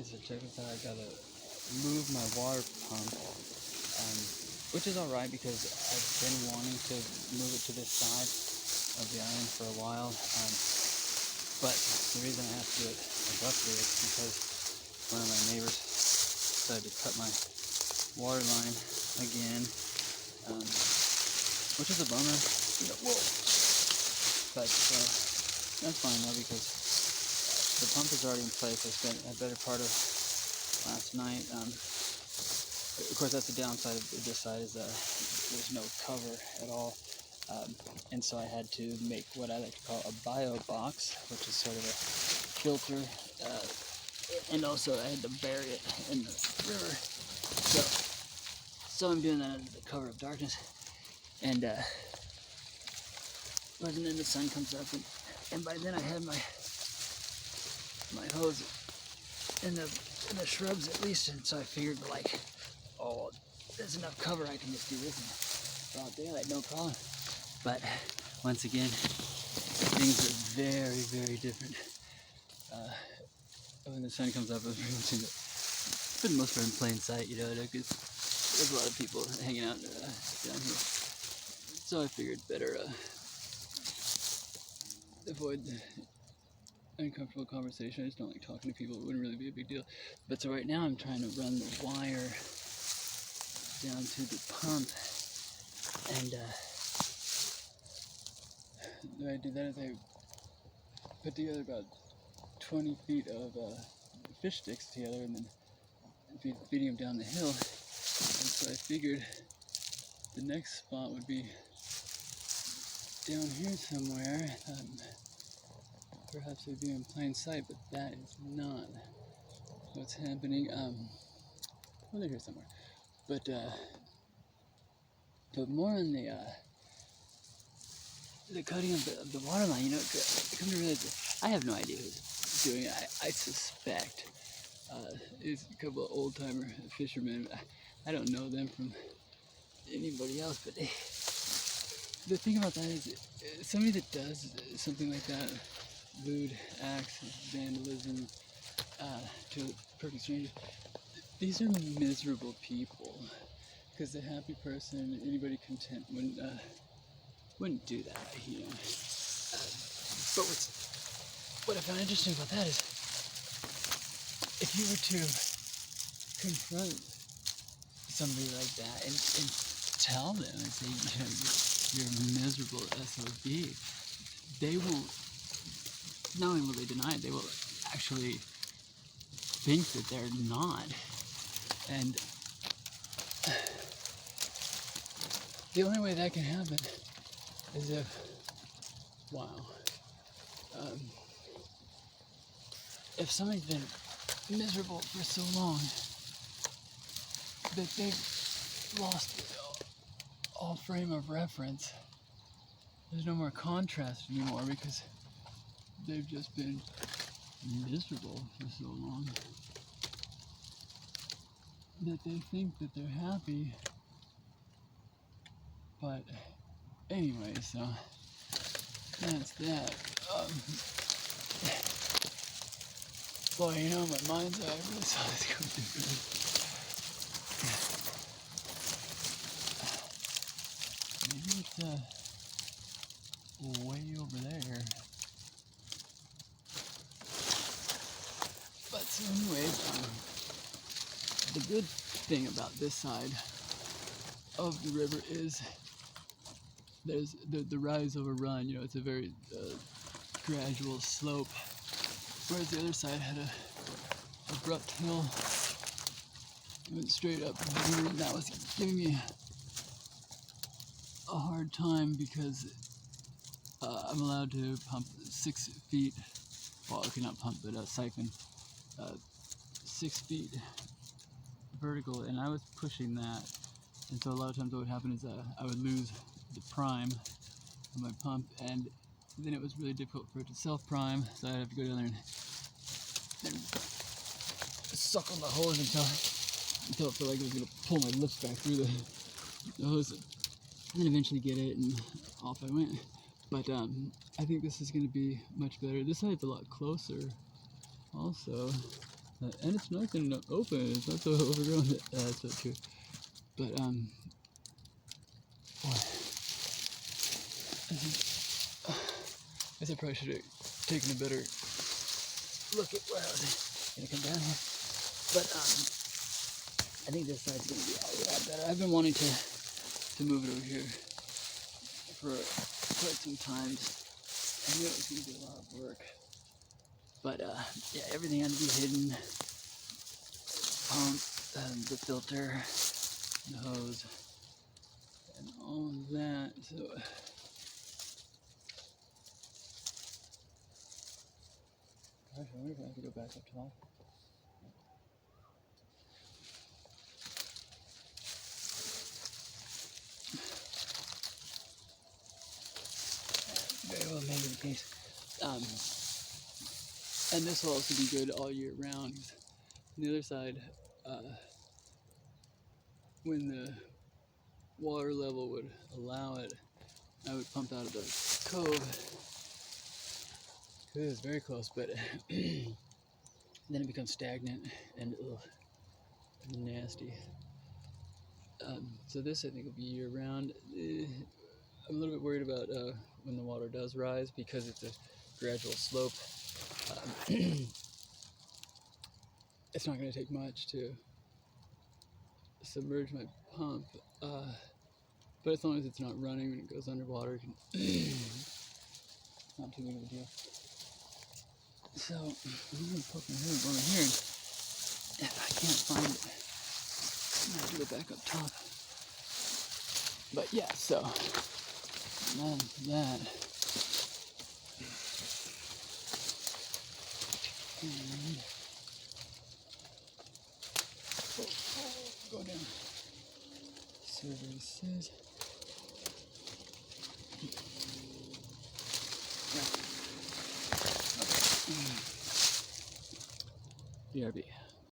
Okay, so check this out. I gotta move my water pump, which is alright because I've been wanting to move it to this side of the island for a while. But the reason I have to do it abruptly is because one of my neighbors decided to cut my water line again, which is a bummer. Whoa! But that's fine though because the pump is already in place. I spent a better part of last night. Of course, that's the downside of this side is there's no cover at all. And so I had to make what I like to call a bio box, which is sort of a filter, and also I had to bury it in the river. So I'm doing that under the cover of darkness, and then the sun comes up, and by then I had my hose in the shrubs at least, and so I figured like, oh, there's enough cover, I can just do this in broad daylight, no problem. But once again, things are very, very different when the sun comes up. For the most part in plain sight, you know, because there's a lot of people hanging out down here. So I figured better avoid the uncomfortable conversation. I just don't like talking to people. It wouldn't really be a big deal. But so right now I'm trying to run the wire down to the pump, and the way I do that is I put together about 20 feet of fish sticks together and then feeding them down the hill. And so I figured the next spot would be down here somewhere. Perhaps it would be in plain sight, but that is not what's happening. Well, they're here somewhere. But more on the cutting of the water line, you know, I come to realize that I have no idea who's doing it. I suspect it's a couple of old-timer fishermen. I don't know them from anybody else, but the thing about that is somebody that does something like that, lewd acts, vandalism to a perfect stranger, these are miserable people, because the happy person, anybody content wouldn't do that, you know. But what I found interesting about that is, if you were to confront somebody like that and tell them and say, you know, you're a miserable SOB, they will, not only will they deny it, they will actually think that they're not. And the only way that can happen is if, if somebody's been miserable for so long that they've lost all frame of reference, there's no more contrast anymore because they've just been miserable for so long that they think that they're happy. But anyway, so that's that. Boy, you know, my mind's eye, I really saw this come through. Maybe it's way over there. But so anyways, the good thing about this side of the river is there's the rise over run, you know, it's a very gradual slope, whereas the other side had a abrupt hill, went straight up, and that was giving me a hard time because I'm allowed to pump 6 feet, well, okay, not pump, but siphon 6 feet vertical, and I was pushing that, and so a lot of times what would happen is I would lose the prime of my pump, and then it was really difficult for it to self-prime, so I'd have to go down there and suck on the hose until it felt like it was going to pull my lips back through the hose, and then eventually get it, and off I went. But I think this is going to be much better. This side's a lot closer also. And it's nice and open. It's not so overgrown. That's so true. But boy, I guess I probably should have taken a better look at where I was gonna come down here. But I think this side's gonna be a lot better. I've been wanting to move it over here for quite some time. I knew it was gonna be a lot of work. But yeah, everything had to be hidden. Pump, the filter, the hose, and all of that. So gosh, I wonder if I have to go back up top. Very well maybe the case. And this will also be good all year round. On the other side, when the water level would allow it, I would pump out of the cove. It's very close, but then it becomes stagnant and nasty. So this I think will be year round. I'm a little bit worried about when the water does rise because it's a gradual slope. It's not going to take much to submerge my pump, but as long as it's not running when it goes underwater, it's not too big of a deal. So I'm going to poke my head over here, and if I can't find it, I'm going to have to go back up top. But yeah, so that. And go down. See what it says. Yeah. Okay. BRB.